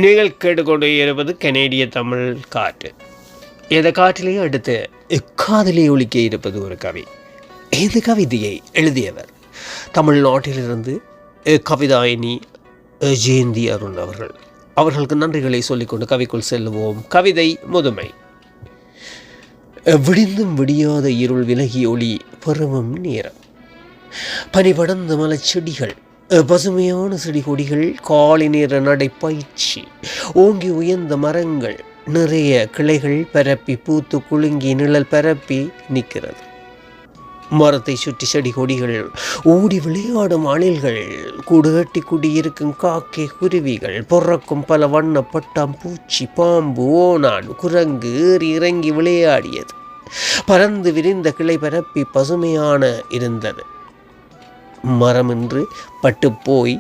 நீங்கள் கேட்டுக்கொண்டு இருப்பது கனேடிய தமிழ் காற்று. இந்த காற்றிலேயே அடுத்து காதலே ஒலிக்க இருப்பது ஒரு கவி. இந்த கவிதையை எழுதியவர் தமிழ்நாட்டிலிருந்து கவிதாயினி ஜெயந்தி அருண் அவர்கள். அவர்களுக்கு நன்றிகளை சொல்லிக்கொண்டு கவிக்குள் செல்லுவோம். கவிதை முதுமை. விடிந்தும் விடியாத இருள் விலகி ஒளி பருவம் நேரம். பனிபடர்ந்த மலச்செடிகள், பசுமையான செடி கொடிகள், காலை நேர நடைப்பயிற்சி, ஓங்கி உயர்ந்த மரங்கள், நிறைய கிளைகள் பரப்பி பூத்து குலுங்கி நிழல் பரப்பி நிற்கிறது. மரத்தை சுற்றி செடி கொடிகள், ஓடி விளையாடும் அணில்கள், கூடு கட்டி குடியிருக்கும் காக்கை குருவிகள், பொறக்கும் பல வண்ண பட்டாம் பூச்சி, பாம்பு, ஓனான், குரங்கு ஏறி இறங்கி விளையாடியது. பறந்து விரிந்த கிளை பரப்பி பசுமையான இருந்தது. மரம் என்று பட்டுப்போய்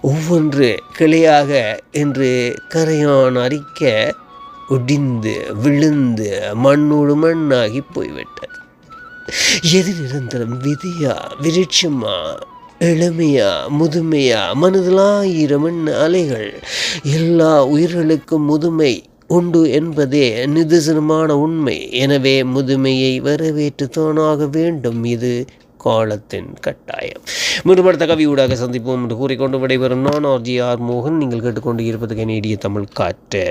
ஒவ்வொன்று கிளையாக என்று கரையான் அரிக்க ஒடிந்து விழுந்து மண்ணோடு மண்ணாகி போய்விட்டது. எது நிரந்தரம்? விதியா, விருட்சமா, இளமையா, முதுமையா? மனதில் 1000 அலைகள். எல்லா உயிர்களுக்கும் முதுமை உண்டு என்பதே நிதர்சனமான உண்மை. எனவே முதுமையை வரவேற்று தானாக வேண்டும். இது காலத்தின் கட்டாயம். மீண்டும் அடுத்த கவியூடாக சந்திப்போம் என்று கூறிக்கொண்டு விடைபெறும் நான் RJ மோகன். நீங்கள் கேட்டுக்கொண்டு இருப்பது கனேடிய தமிழ் காற்று.